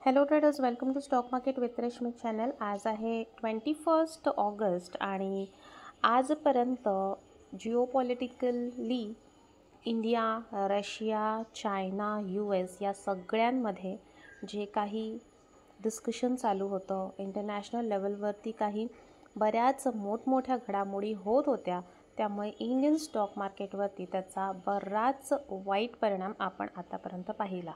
Hello traders, welcome to stock market with Reshmi channel. आज आहे 21 August आणि आजपर्यंत geopolitically India, Russia, China, US या सगळ्यांमध्ये जे काही डिस्कशन चालू होतं, इंटरनॅशनल लेवलवरती काही बऱ्याच मोठमोठ्या घडामोडी होत होत्या. त्यामुळे इंडियन स्टॉक मार्केटवरती त्याचा बराच वाईट परिणाम आपण आतापर्यंत पाहिला.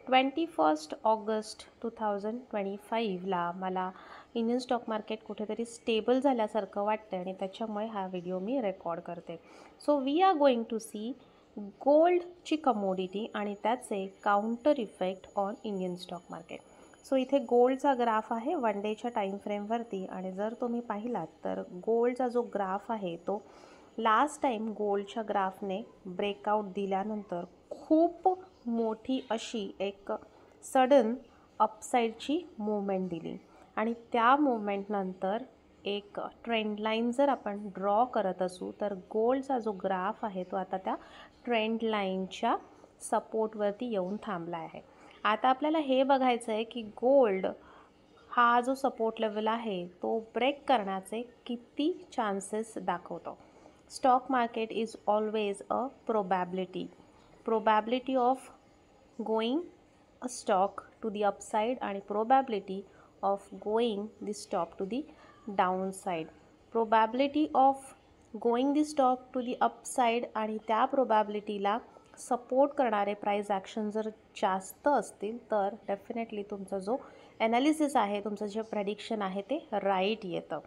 21 ऑगस्ट 2025ला मला इंडियन स्टॉक मार्केट कुठेतरी स्टेबल झाल्यासारखं वाटतं आणि त्याच्यामुळे हा व्हिडिओ मी रेकॉर्ड करते. So we are going to see गोल्डची कमोडिटी आणि त्याचे counter effect on Indian stock market. So इथे गोल्डचा ग्राफ आहे 1 डेच्या टाईम फ्रेमवरती आणि जर तुम्ही पाहिलात तर गोल्डचा जो ग्राफ आहे तो लास्ट टाईम गोल्डच्या ग्राफने ब्रेकआउट दिल्यानंतर खूप मोठी अशी एक सडन अपसाईडची मूवमेंट दिली आणि त्या मूवमेंटनंतर एक ट्रेंड लाईन जर आपण ड्रॉ करत असू तर गोल्डचा जो ग्राफ आहे तो आता त्या ट्रेंड लाईनच्या सपोर्टवरती येऊन थांबला आहे. आता आपल्याला हे बघायचं आहे की गोल्ड हा जो सपोर्ट लेवल आहे तो ब्रेक करण्याचे किती चान्सेस दाखवतो. Stock market is always a probability of going a stock to the upside आणि probability of going the stock to the downside. Probability of going the stock to the upside आणि त्या probabilityला support करणारे price action जर जास्त असतील तर definitely तुमचा जो ॲनालिसिस आहे, तुमचं जे प्रेडिक्शन आहे ते राईट येतं.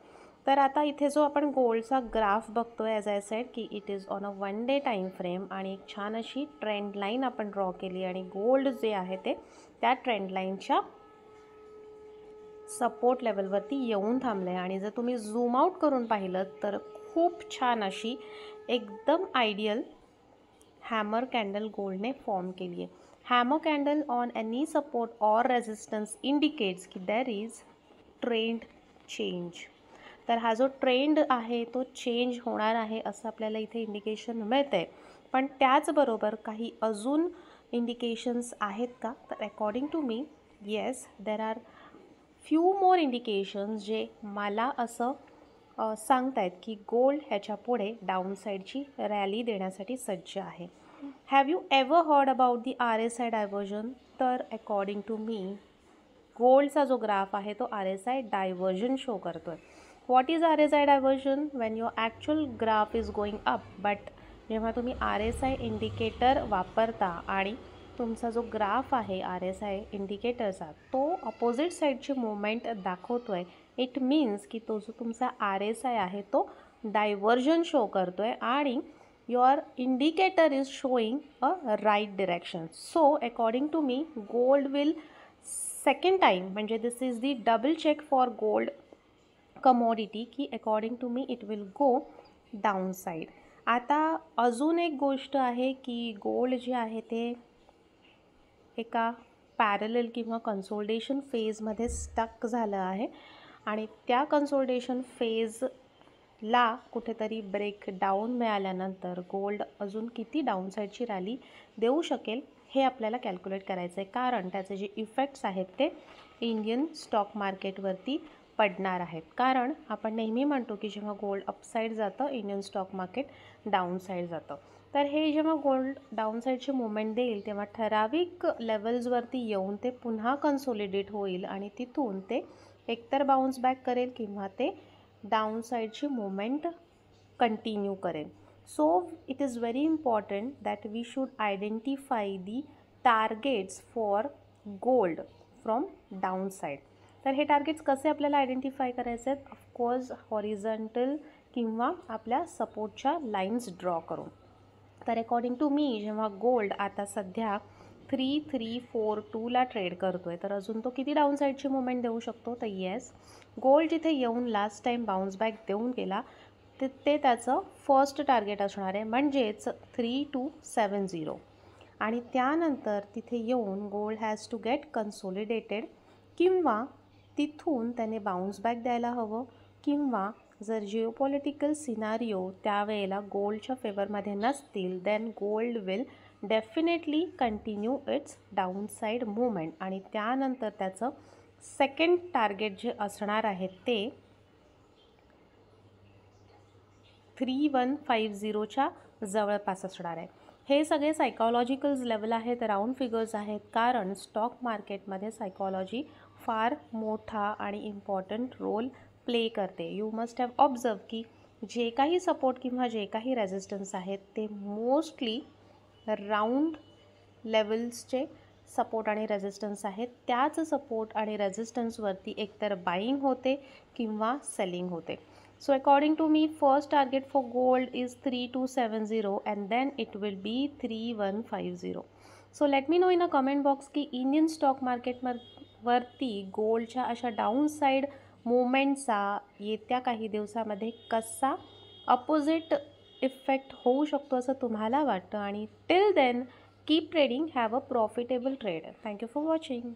तर आता इथे जो आपण गोल्डचा ग्राफ बघतोय, ॲज आय सेड की it is on a 1 day time frame आणि एक छान अशी ट्रेंड लाईन आपण ड्रॉ केली आणि गोल्ड जे आहे ते त्या ट्रेंड लाईनच्या सपोर्ट लेवलवरती येऊन थांबले आणि जर तुम्ही झूम आउट करून पाहिलं तर खूप छान अशी एकदम आयडियल हॅमर कॅन्डल गोल्डने फॉर्म केली आहे. Hammer candle on any support or resistance indicates की देर इज ट्रेंड चेंज. तर हा जो ट्रेंड आहे तो चेंज होणार आहे असं आपल्याला इथे इंडिकेशन मिळतं आहे. पण त्याचबरोबर काही अजून इंडिकेशन्स आहेत का? तर अकॉर्डिंग टू मी yes, there are few more indications जे मला असं सांगत आहेत की गोल्ड ह्याच्या पुढे डाऊनसाईडची रॅली देण्यासाठी सज्ज आहे. Have you ever heard about the RSI divergence? तर अकॉर्डिंग टू मी गोल्डचा जो ग्राफ आहे तो RSI डायव्हर्जन शो करतो आहे. What is RSI divergence? When your actual graph is going up, but जेव्हा तुम्ही RSI इंडिकेटर वापरता आणि तुमचा जो ग्राफ आहे RSI इंडिकेटरचा तो अपोजिट साईडची मूवमेंट दाखवतो आहे, इट मीन्स की तो जो तुमचा RSI आहे तो डायव्हर्जन शो करतो आहे आणि your indicator is showing a right direction. So according to me gold will second time, म्हणजे this is the double check for gold commodity की according to me it will go down side. आता अजून एक गोष्ट आहे की gold जे आहे ते एका पॅरलल किंवा कन्सोल्टेशन फेजमध्ये स्टक झालं आहे आणि त्या कन्सोल्टेशन फेजला कुठेतरी ब्रेक डाऊन मिळाल्यानंतर गोल्ड अजून किती डाऊन साईडची रॅली देऊ शकेल हे आपल्याला कॅल्क्युलेट करायचं आहे, कारण त्याचे जे इफेक्ट्स आहेत ते इंडियन स्टॉक मार्केटवरती पडणार आहेत. कारण आपण नेहमी म्हणतो की जेव्हा गोल्ड अपसाईड जातं Indian stock market down side जातं. तर हे जेव्हा गोल्ड डाऊन साईडची मुवमेंट देईल तेव्हा ठराविक लेवल्सवरती येऊन ते पुन्हा कन्सोलिडेट होईल आणि तिथून ते एकतर बाउन्स बॅक करेल किंवा ते डाऊन साईडची मुवमेंट कंटिन्यू करेल. So it is very important that we should identify the targets for gold from down side. तर हे टार्गेट्स कसे आपल्याला आयडेंटिफाय करायचे आहेत? ऑफकोर्स हॉरिझॉन्टल किंवा आपल्या सपोर्टच्या लाईन्स ड्रॉ करून. तर अकॉर्डिंग टू मी जेव्हा गोल्ड आता सध्या 3342ला ट्रेड करतो आहे तर अजून तो किती डाऊन साईडची मुवमेंट देऊ शकतो? तर येस, गोल्ड जिथे येऊन लास्ट टाईम बाउन्स बॅक देऊन गेला ते त्याचं फर्स्ट टार्गेट असणार आहे, म्हणजेच 3270 आणि त्यानंतर तिथे येऊन gold has to get consolidated किंवा तिथून त्याने बाउन्स बॅक द्यायला हवं किंवा जर जिओपॉलिटिकल सिनारिओ त्यावेळेला गोल्डच्या फेवरमध्ये नसतील then gold will definitely continue its downside movement आणि त्यानंतर त्याचं सेकंड टार्गेट जे असणार आहे ते 3150च्या जवळपास असणार आहे. हे सगळे सायकॉलॉजिकल लेवल आहेत, राऊंड फिगर्स आहेत, कारण स्टॉक मार्केटमध्ये सायकॉलॉजी फार मोठा आणि इम्पॉर्टंट रोल प्ले करते. यू मस्ट हॅव ऑब्झर्व की जे काही सपोर्ट किंवा जे काही रेझिस्टन्स आहेत ते मोस्टली राऊंड लेवल्सचे सपोर्ट आणि रेझिस्टन्स आहेत. त्याच सपोर्ट आणि रेझिस्टन्सवरती एकतर बाईंग होते किंवा सेलिंग होते. So according to me, first target for gold is 3270 and then it will be 3150. So let me know in a comment box की इंडियन स्टॉक मार्केटवरती गोल्डच्या अशा डाऊन साईड मुवमेंटचा येत्या काही दिवसामध्ये कसा अपोजिट इफेक्ट होऊ शकतो असं तुम्हाला वाटतं. आणि till then keep trading, have a profitable trade. Thank you for watching.